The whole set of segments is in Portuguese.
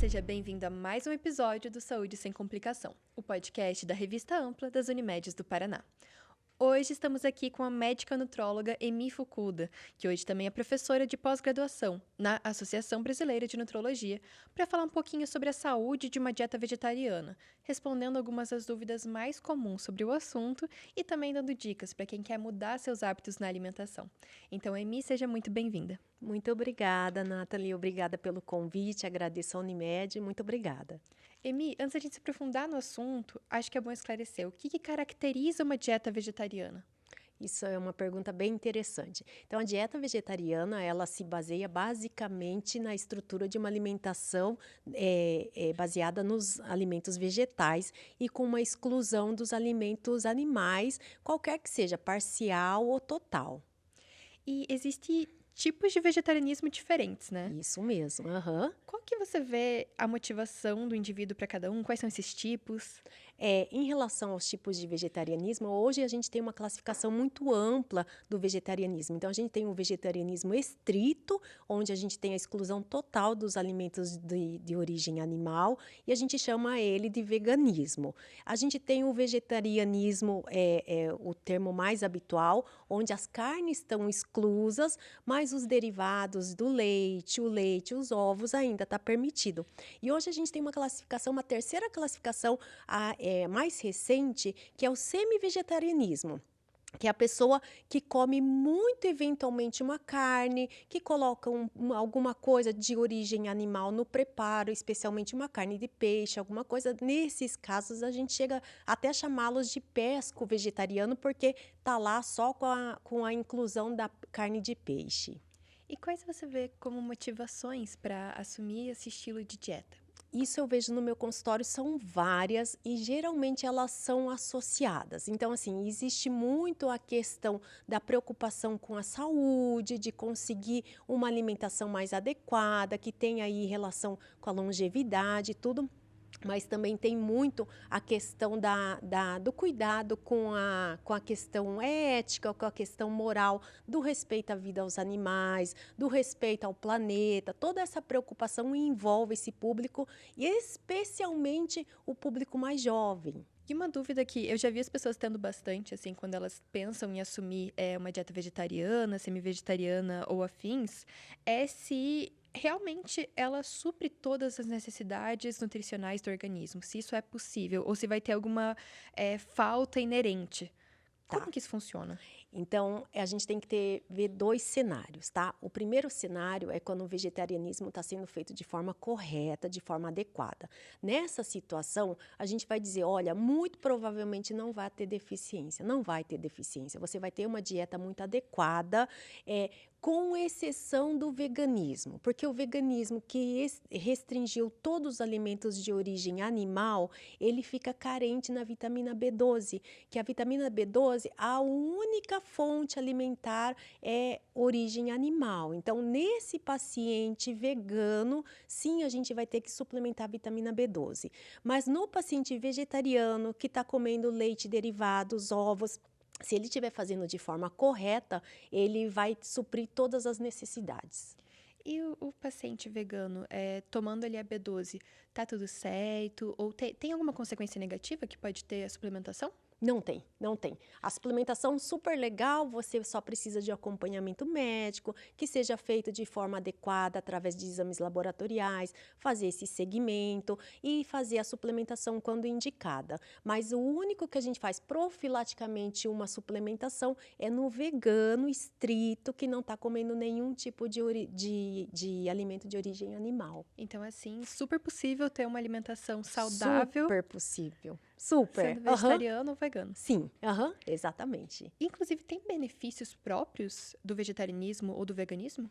seja bem-vindo a mais um episódio do Saúde Sem Complicação, o podcast da Revista Ampla das Unimedes do Paraná. Hoje estamos aqui com a médica nutróloga Emi Fukuda, que hoje também é professora de pós-graduação na Associação Brasileira de Nutrologia, para falar um pouquinho sobre a saúde de uma dieta vegetariana, respondendo algumas das dúvidas mais comuns sobre o assunto e também dando dicas para quem quer mudar seus hábitos na alimentação. Então, Emi, seja muito bem-vinda. Muito obrigada, Nathalie. Obrigada pelo convite. Agradeço a Unimed. Muito obrigada. Emi, antes de a gente se aprofundar no assunto, acho que é bom esclarecer o que caracteriza uma dieta vegetariana. Isso é uma pergunta bem interessante. Então, a dieta vegetariana, ela se baseia basicamente na estrutura de uma alimentação baseada nos alimentos vegetais e com uma exclusão dos alimentos animais, qualquer que seja, parcial ou total. E existem tipos de vegetarianismo diferentes, né? Isso mesmo. Aham. Qual que você vê a motivação do indivíduo para cada um? Quais são esses tipos? Em relação aos tipos de vegetarianismo, hoje a gente tem uma classificação muito ampla do vegetarianismo. Então, a gente tem o vegetarianismo estrito, onde a gente tem a exclusão total dos alimentos de origem animal, e a gente chama ele de veganismo. A gente tem o vegetarianismo, o termo mais habitual, onde as carnes estão exclusas, mas os derivados do leite, os ovos ainda está permitido. E hoje a gente tem uma classificação, uma terceira classificação, mais recente, que é o semi-vegetarianismo, que é a pessoa que come muito eventualmente uma carne, que coloca alguma coisa de origem animal no preparo, especialmente uma carne de peixe, alguma coisa. Nesses casos, a gente chega até a chamá-los de pesco vegetariano, porque está lá só com a inclusão da carne de peixe. E quais você vê como motivações para assumir esse estilo de dieta? Isso eu vejo no meu consultório, são várias e geralmente elas são associadas. Então, assim, existe muito a questão da preocupação com a saúde, de conseguir uma alimentação mais adequada, que tenha aí relação com a longevidade e tudo. Mas também tem muito a questão do cuidado com a questão ética, com a questão moral, do respeito à vida aos animais, do respeito ao planeta. Toda essa preocupação envolve esse público e especialmente o público mais jovem. E uma dúvida que eu já vi as pessoas tendo bastante, assim, quando elas pensam em assumir uma dieta vegetariana, semi-vegetariana ou afins, é se realmente ela supre todas as necessidades nutricionais do organismo, se isso é possível, ou se vai ter alguma falta inerente. Como que isso funciona? Então, a gente tem que ver dois cenários, tá? O primeiro cenário é quando o vegetarianismo está sendo feito de forma correta, de forma adequada. Nessa situação, a gente vai dizer, olha, muito provavelmente não vai ter deficiência, não vai ter deficiência. Você vai ter uma dieta muito adequada, com exceção do veganismo, porque o veganismo que restringiu todos os alimentos de origem animal, ele fica carente na vitamina B12, que a vitamina B12, a única fonte alimentar é origem animal. Então, nesse paciente vegano, sim, a gente vai ter que suplementar a vitamina B12. Mas no paciente vegetariano, que está comendo leite, derivados, ovos, se ele estiver fazendo de forma correta, ele vai suprir todas as necessidades. E o paciente vegano, tomando ali a B12, tá tudo certo? Ou tem alguma consequência negativa que pode ter a suplementação? Não tem, não tem. A suplementação super legal, você só precisa de acompanhamento médico, que seja feito de forma adequada, através de exames laboratoriais, fazer esse segmento e fazer a suplementação quando indicada. Mas o único que a gente faz profilaticamente uma suplementação é no vegano estrito, que não está comendo nenhum tipo de alimento de origem animal. Então, assim, super possível ter uma alimentação saudável. Super possível. Super. Sendo vegetariano ou vegano. Sim, exatamente. Inclusive, tem benefícios próprios do vegetarianismo ou do veganismo?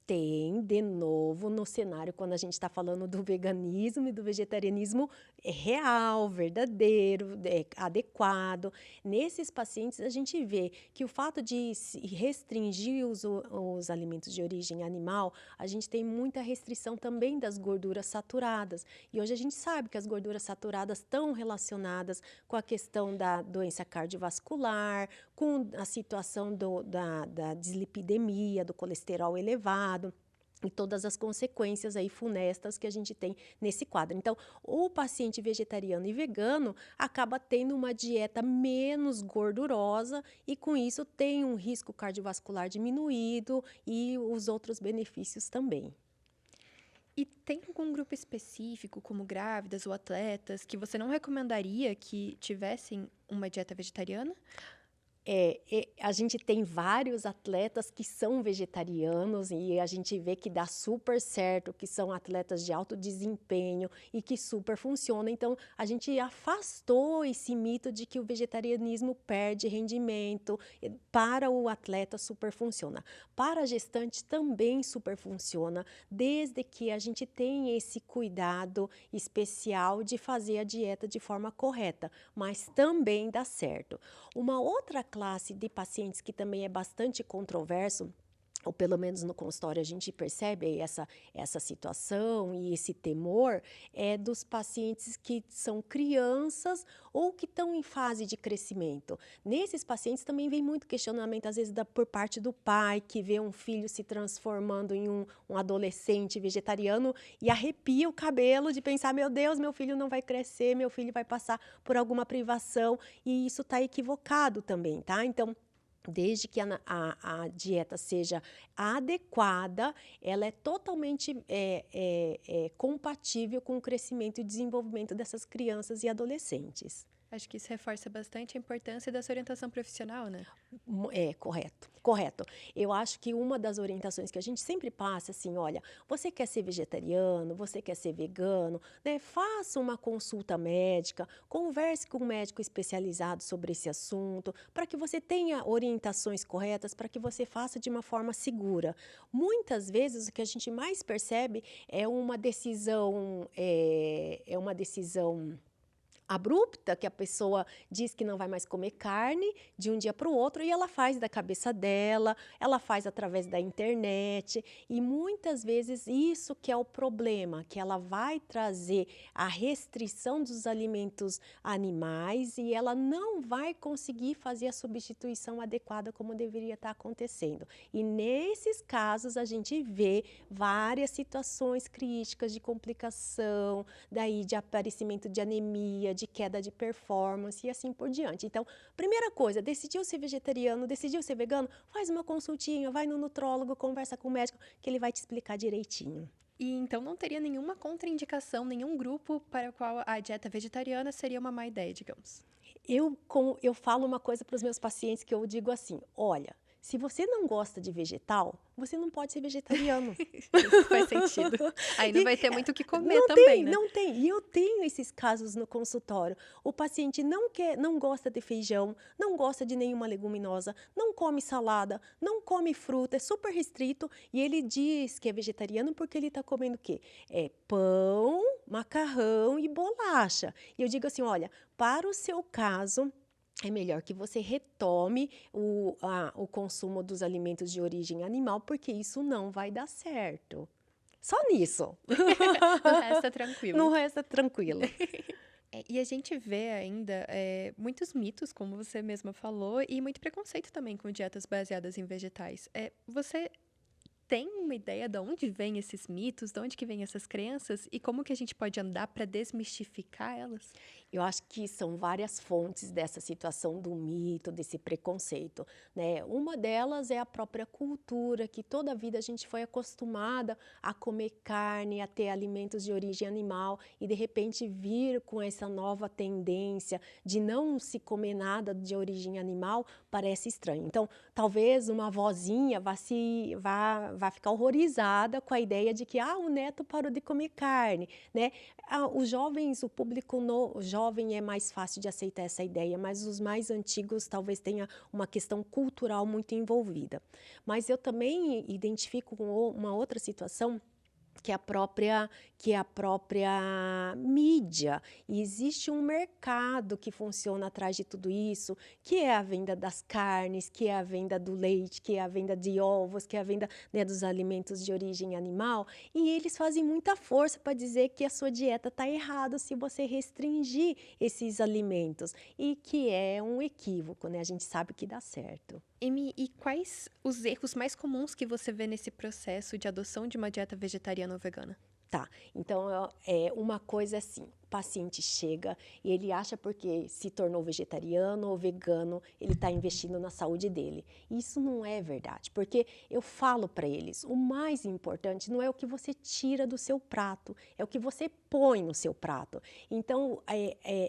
Tem, de novo, no cenário, quando a gente está falando do veganismo e do vegetarianismo real, verdadeiro, adequado. Nesses pacientes, a gente vê que o fato de restringir os alimentos de origem animal, a gente tem muita restrição também das gorduras saturadas. E hoje a gente sabe que as gorduras saturadas estão relacionadas com a questão da doença cardiovascular, com a situação da dislipidemia, do colesterol elevado. e todas as consequências aí funestas que a gente tem nesse quadro. Então, o paciente vegetariano e vegano acaba tendo uma dieta menos gordurosa e com isso tem um risco cardiovascular diminuído e os outros benefícios também. E tem algum grupo específico, como grávidas ou atletas, que você não recomendaria que tivessem uma dieta vegetariana? A gente tem vários atletas que são vegetarianos e a gente vê que dá super certo, que são atletas de alto desempenho e que super funciona. Então, a gente afastou esse mito de que o vegetarianismo perde rendimento. Para o atleta, super funciona. Para a gestante, também super funciona, desde que a gente tenha esse cuidado especial de fazer a dieta de forma correta, mas também dá certo. Uma outra classe de pacientes que também é bastante controverso, ou pelo menos no consultório a gente percebe essa situação e esse temor, é dos pacientes que são crianças ou que estão em fase de crescimento. Nesses pacientes também vem muito questionamento, às vezes, por parte do pai, que vê um filho se transformando em um adolescente vegetariano e arrepia o cabelo de pensar, meu Deus, meu filho não vai crescer, meu filho vai passar por alguma privação, e isso está equivocado também, tá? Então, desde que a dieta seja adequada, ela é totalmente compatível com o crescimento e desenvolvimento dessas crianças e adolescentes. Acho que isso reforça bastante a importância dessa orientação profissional, né? Correto, correto. Eu acho que uma das orientações que a gente sempre passa, assim, olha, você quer ser vegetariano, você quer ser vegano, né? Faça uma consulta médica, converse com um médico especializado sobre esse assunto, para que você tenha orientações corretas, para que você faça de uma forma segura. Muitas vezes o que a gente mais percebe é uma decisão, abrupta, que a pessoa diz que não vai mais comer carne de um dia para o outro e ela faz da cabeça dela, ela faz através da internet, e muitas vezes isso que é o problema, que ela vai trazer a restrição dos alimentos animais e ela não vai conseguir fazer a substituição adequada como deveria estar acontecendo. E nesses casos a gente vê várias situações críticas de complicação, daí de aparecimento de anemia, de queda de performance e assim por diante. Então, primeira coisa, decidiu ser vegetariano, decidiu ser vegano, faz uma consultinha, vai no nutrólogo, conversa com o médico, que ele vai te explicar direitinho. E então não teria nenhuma contraindicação, nenhum grupo para o qual a dieta vegetariana seria uma má ideia, digamos. Eu falo uma coisa para os meus pacientes que eu digo assim, olha, se você não gosta de vegetal, você não pode ser vegetariano. Isso faz sentido. Aí não E vai ter muito o que comer não também, tem, né? não tem. E eu tenho esses casos no consultório. O paciente não gosta de feijão, não gosta de nenhuma leguminosa, não come salada, não come fruta, é super restrito. E ele diz que é vegetariano porque ele está comendo o quê? Pão, macarrão e bolacha. E eu digo assim, olha, para o seu caso, é melhor que você retome o consumo dos alimentos de origem animal, porque isso não vai dar certo. Só nisso. No resto é tranquilo. No resto é tranquilo. E a gente vê ainda muitos mitos, como você mesma falou, e muito preconceito também com dietas baseadas em vegetais. Você tem uma ideia de onde vêm esses mitos, de onde que vêm essas crenças e como que a gente pode andar para desmistificar elas? Eu acho que são várias fontes dessa situação do mito, desse preconceito, né? Uma delas é a própria cultura, que toda a vida a gente foi acostumada a comer carne, a ter alimentos de origem animal e de repente vir com essa nova tendência de não se comer nada de origem animal parece estranho. Então, talvez uma vozinha vá ficar horrorizada com a ideia de que o neto parou de comer carne, né? Os jovens, o público jovem é mais fácil de aceitar essa ideia, mas os mais antigos talvez tenha uma questão cultural muito envolvida. Mas eu também identifico com uma outra situação que é a própria mídia. E existe um mercado que funciona atrás de tudo isso, que é a venda das carnes, que é a venda do leite, que é a venda de ovos, que é a venda, né, dos alimentos de origem animal. E eles fazem muita força para dizer que a sua dieta está errada se você restringir esses alimentos. E que é um equívoco, né? A gente sabe que dá certo. Emi, e quais os erros mais comuns que você vê nesse processo de adoção de uma dieta vegetariana ou vegana? Tá, então é uma coisa assim, o paciente chega e ele acha porque se tornou vegetariano ou vegano, ele está investindo na saúde dele. Isso não é verdade, porque eu falo para eles, o mais importante não é o que você tira do seu prato, é o que você põe no seu prato. Então,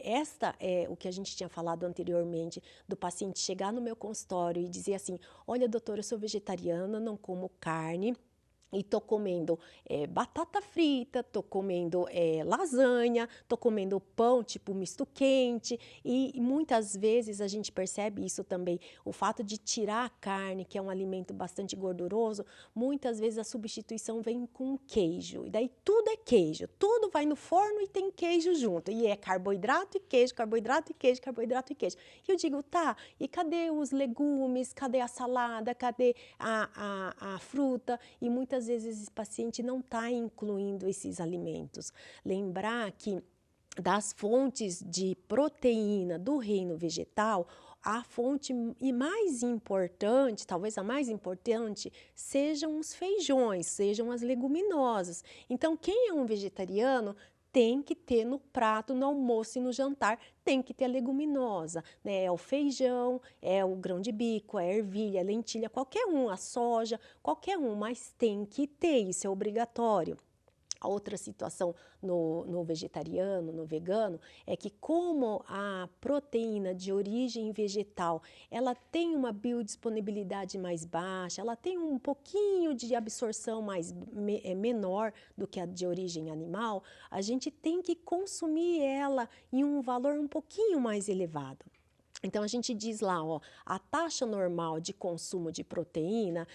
esta é o que a gente tinha falado anteriormente, do paciente chegar no meu consultório e dizer assim, olha doutora, eu sou vegetariana, não como carne, e tô comendo batata frita, tô comendo lasanha, tô comendo pão tipo misto quente e muitas vezes a gente percebe isso também, o fato de tirar a carne, que é um alimento bastante gorduroso, muitas vezes a substituição vem com queijo, e daí tudo é queijo, tudo vai no forno e tem queijo junto, e é carboidrato e queijo, carboidrato e queijo, carboidrato e queijo. E eu digo, tá, e cadê os legumes, cadê a salada, cadê a fruta? E muitas vezes esse paciente não está incluindo esses alimentos. Lembrar que das fontes de proteína do reino vegetal, a fonte mais importante, talvez a mais importante, sejam os feijões, sejam as leguminosas. Então, quem é um vegetariano tem que ter no prato, no almoço e no jantar, tem que ter a leguminosa, né? É o feijão, é o grão de bico, é a ervilha, a lentilha, qualquer um, a soja, qualquer um, mas tem que ter, isso é obrigatório. A outra situação no vegetariano, no vegano, é que como a proteína de origem vegetal, ela tem uma biodisponibilidade mais baixa, ela tem um pouquinho de absorção menor do que a de origem animal, a gente tem que consumir ela em um valor um pouquinho mais elevado. Então, a gente diz lá, ó, a taxa normal de consumo de proteína,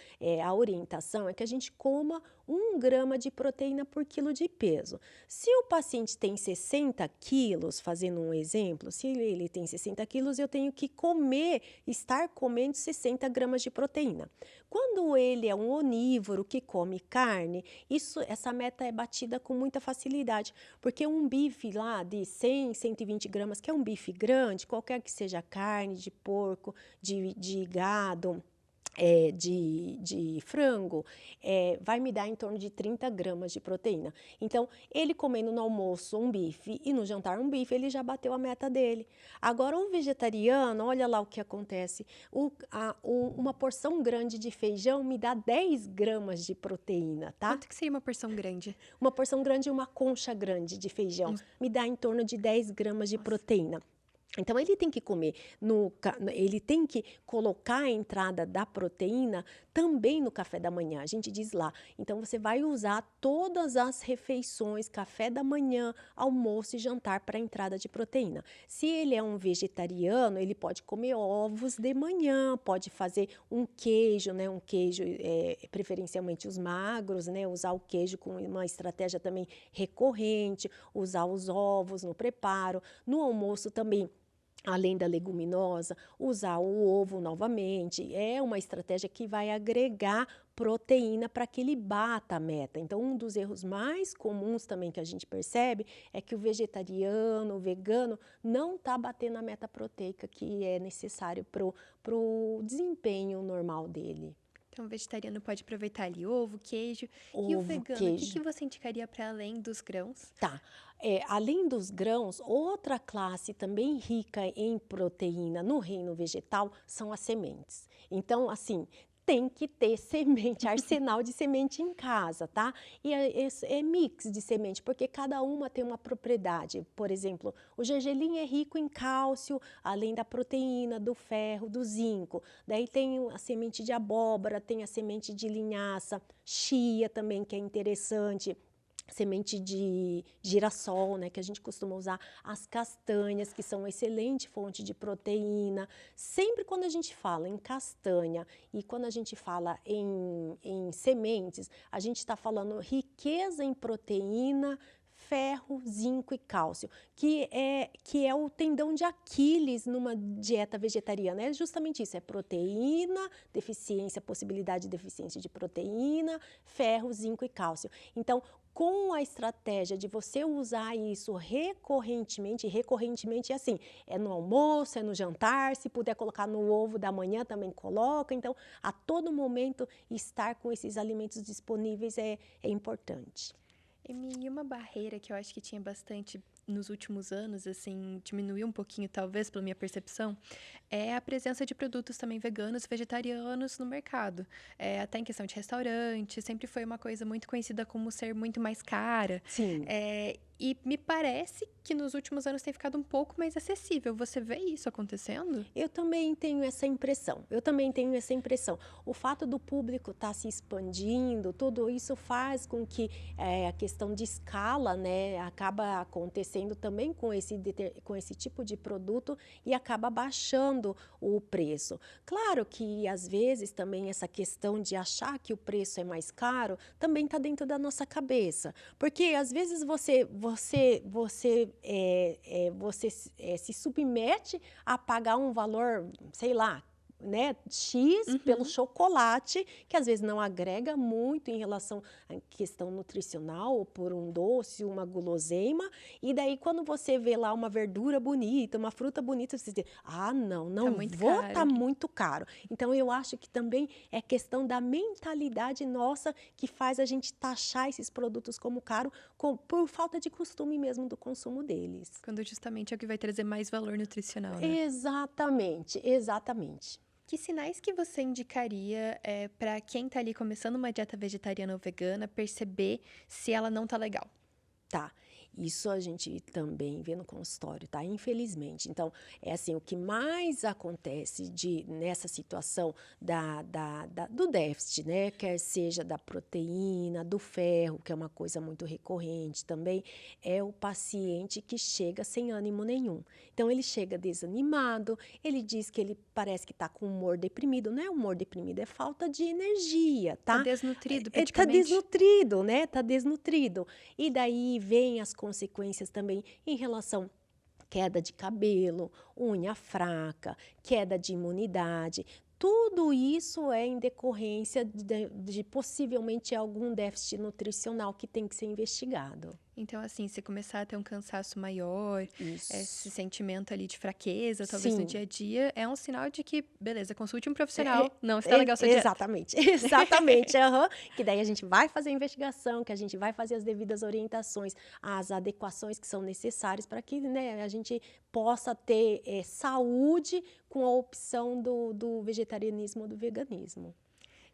a orientação é que a gente coma 1 grama de proteína por quilo de peso. Se o paciente tem 60 quilos, fazendo um exemplo, se ele tem 60 quilos, eu tenho que estar comendo 60 gramas de proteína. Quando ele é um onívoro que come carne, essa meta é batida com muita facilidade, porque um bife lá de 100, 120 gramas, que é um bife grande, qualquer que seja carne, de porco, de gado, de frango, vai me dar em torno de 30 gramas de proteína. Então, ele comendo no almoço um bife e no jantar um bife, ele já bateu a meta dele. Agora, um vegetariano, olha lá o que acontece. Uma porção grande de feijão me dá 10 gramas de proteína, tá? Quanto que seria uma porção grande? Uma porção grande, uma concha grande de feijão, me dá em torno de 10 gramas de proteína. Então, ele tem que comer, ele tem que colocar a entrada da proteína também no café da manhã. A gente diz lá, então você vai usar todas as refeições, café da manhã, almoço e jantar para a entrada de proteína. Se ele é um vegetariano, ele pode comer ovos de manhã, pode fazer um queijo, né? Um queijo, preferencialmente os magros, né? Usar o queijo com uma estratégia também recorrente, usar os ovos no preparo. No almoço também, além da leguminosa, usar o ovo novamente, é uma estratégia que vai agregar proteína para que ele bata a meta. Então, um dos erros mais comuns também que a gente percebe é que o vegetariano, o vegano, não está batendo a meta proteica que é necessário para o desempenho normal dele. Então, o vegetariano pode aproveitar ali ovo, queijo. E o Ovo, vegano, o queijo. que você indicaria para além dos grãos? Tá. Além dos grãos, outra classe também rica em proteína no reino vegetal são as sementes. Então, assim, tem que ter semente, arsenal de semente em casa, tá? E é mix de semente, porque cada uma tem uma propriedade. Por exemplo, o gergelim é rico em cálcio, além da proteína, do ferro, do zinco. Daí tem a semente de abóbora, tem a semente de linhaça, chia também, que é interessante. Semente de girassol, né, que a gente costuma usar, as castanhas, que são uma excelente fonte de proteína. Sempre quando a gente fala em castanha e quando a gente fala em sementes, a gente está falando riqueza em proteína, ferro, zinco e cálcio, que é o tendão de Aquiles numa dieta vegetariana. É justamente isso, é proteína, deficiência, possibilidade de deficiência de proteína, ferro, zinco e cálcio. Então, com a estratégia de você usar isso recorrentemente, recorrentemente é assim, é no almoço, é no jantar, se puder colocar no ovo da manhã também coloca, então a todo momento estar com esses alimentos disponíveis é importante. E uma barreira que eu acho que tinha bastante nos últimos anos, assim, diminuiu um pouquinho, talvez, pela minha percepção, é a presença de produtos também veganos e vegetarianos no mercado. Até em questão de restaurante, sempre foi uma coisa muito conhecida como ser muito mais cara. Sim. E me parece que nos últimos anos tem ficado um pouco mais acessível. Você vê isso acontecendo? Eu também tenho essa impressão, eu também tenho essa impressão. O fato do público estar se expandindo, tudo isso faz com que a questão de escala, né, acaba acontecendo também com esse tipo de produto e acaba baixando o preço. Claro que às vezes também essa questão de achar que o preço é mais caro também está dentro da nossa cabeça, porque às vezes você se submete a pagar um valor, sei lá, né, X pelo Uhum. chocolate, que às vezes não agrega muito em relação à questão nutricional, ou por um doce, uma guloseima, e daí quando você vê lá uma verdura bonita, uma fruta bonita, você diz, ah, não, Tá não muito vou, tá caro. muito caro. Então eu acho que também é questão da mentalidade nossa que faz a gente taxar esses produtos como caro, por falta de costume mesmo do consumo deles. Quando justamente é o que vai trazer mais valor nutricional, né? Exatamente, exatamente. Que sinais que você indicaria para quem tá ali começando uma dieta vegetariana ou vegana perceber se ela não tá legal? Tá, isso a gente também vê no consultório, tá? Infelizmente. Então, é assim, o que mais acontece nessa situação do déficit, né? Quer seja da proteína, do ferro, que é uma coisa muito recorrente também, é o paciente que chega sem ânimo nenhum. Então, ele chega desanimado, ele diz que ele parece que tá com humor deprimido. Não é humor deprimido, é falta de energia, Tá tá? desnutrido Tá praticamente? desnutrido, né? Tá desnutrido. E daí vem as consequências também em relação queda de cabelo, unha fraca, queda de imunidade. Tudo isso é em decorrência de possivelmente algum déficit nutricional que tem que ser investigado. Então, assim, se começar a ter um cansaço maior, esse Isso. sentimento ali de fraqueza, talvez no Sim. dia a dia, é um sinal de que, beleza, consulte um É, profissional, não está legal a sua dieta. exatamente, exatamente, aham. Que daí a gente vai fazer a investigação, que a gente vai fazer as devidas orientações, as adequações que são necessárias para que, né, a gente possa ter saúde com a opção do vegetarianismo ou do veganismo.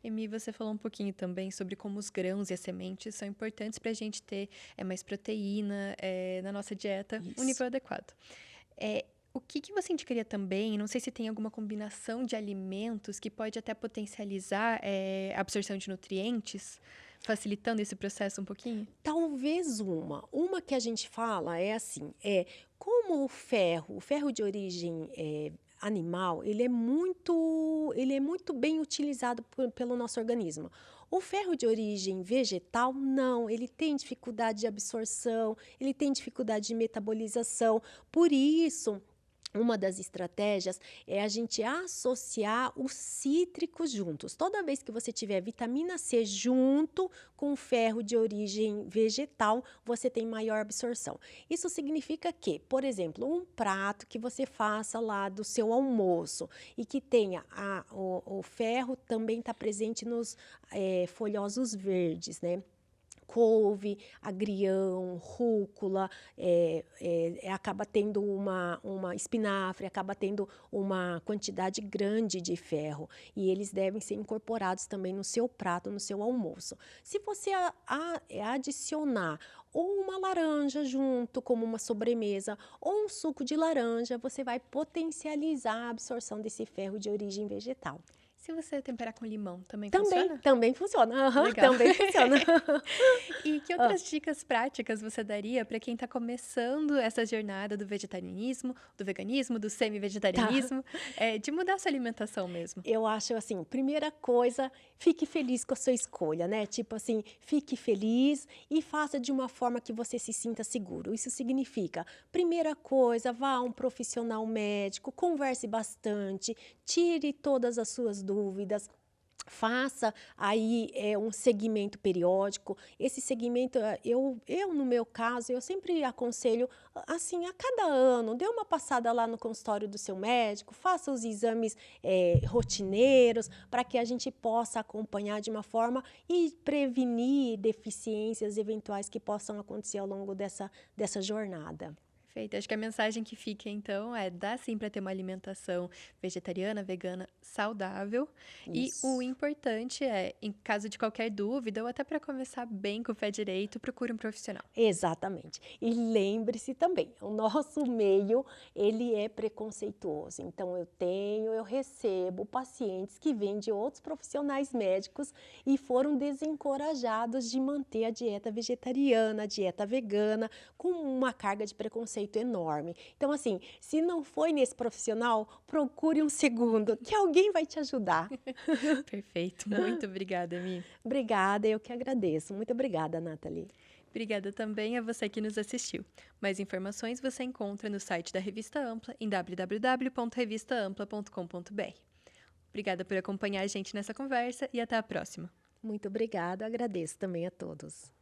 Emi, você falou um pouquinho também sobre como os grãos e as sementes são importantes para a gente ter mais proteína na nossa dieta, um Isso. nível adequado. O que você indicaria também? Não sei se tem alguma combinação de alimentos que pode até potencializar a absorção de nutrientes, facilitando esse processo um pouquinho? Talvez uma que a gente fala é assim, como o ferro de origem animal, ele é muito bem utilizado pelo nosso organismo. O ferro de origem vegetal, não, ele tem dificuldade de absorção, ele tem dificuldade de metabolização, por isso uma das estratégias é a gente associar os cítricos juntos. Toda vez que você tiver vitamina C junto com ferro de origem vegetal, você tem maior absorção. Isso significa que, por exemplo, um prato que você faça lá do seu almoço e que tenha o ferro também está presente nos folhosos verdes, né? Couve, agrião, rúcula, acaba tendo uma espinafre, acaba tendo uma quantidade grande de ferro e eles devem ser incorporados também no seu prato, no seu almoço. Se você adicionar ou uma laranja junto como uma sobremesa ou um suco de laranja, você vai potencializar a absorção desse ferro de origem vegetal. Se você temperar com limão, também Também, funciona? também funciona. Aham, Legal. também funciona. E que outras dicas práticas você daria para quem está começando essa jornada do vegetarianismo, do veganismo, do Tá. semi-vegetarianismo, de mudar sua alimentação mesmo? Eu acho assim, primeira coisa, fique feliz com a sua escolha, né? Tipo assim, fique feliz e faça de uma forma que você se sinta seguro. Isso significa, primeira coisa, vá a um profissional médico, converse bastante, tire todas as suas dúvidas. faça aí um segmento periódico. Esse segmento, no meu caso, eu sempre aconselho, assim, a cada ano, dê uma passada lá no consultório do seu médico, faça os exames rotineiros, para que a gente possa acompanhar de uma forma e prevenir deficiências eventuais que possam acontecer ao longo dessa jornada. Perfeito. Acho que a mensagem que fica, então, é dá sim para ter uma alimentação vegetariana, vegana, saudável. E o Isso. importante é, em caso de qualquer dúvida, ou até para começar bem com o pé direito, procure um profissional. Exatamente. E lembre-se também, o nosso meio, ele é preconceituoso. Então eu recebo pacientes que vêm de outros profissionais médicos e foram desencorajados de manter a dieta vegetariana, a dieta vegana, com uma carga de preconceito enorme. Então assim, se não foi nesse profissional, procure um segundo, que alguém vai te ajudar. Perfeito. Muito obrigada, Mi. Obrigada, eu que agradeço. Muito obrigada, Nathalie. Obrigada também a você que nos assistiu. Mais informações você encontra no site da Revista Ampla em www.revistaampla.com.br. Obrigada por acompanhar a gente nessa conversa e até a próxima. Muito obrigada, agradeço também a todos.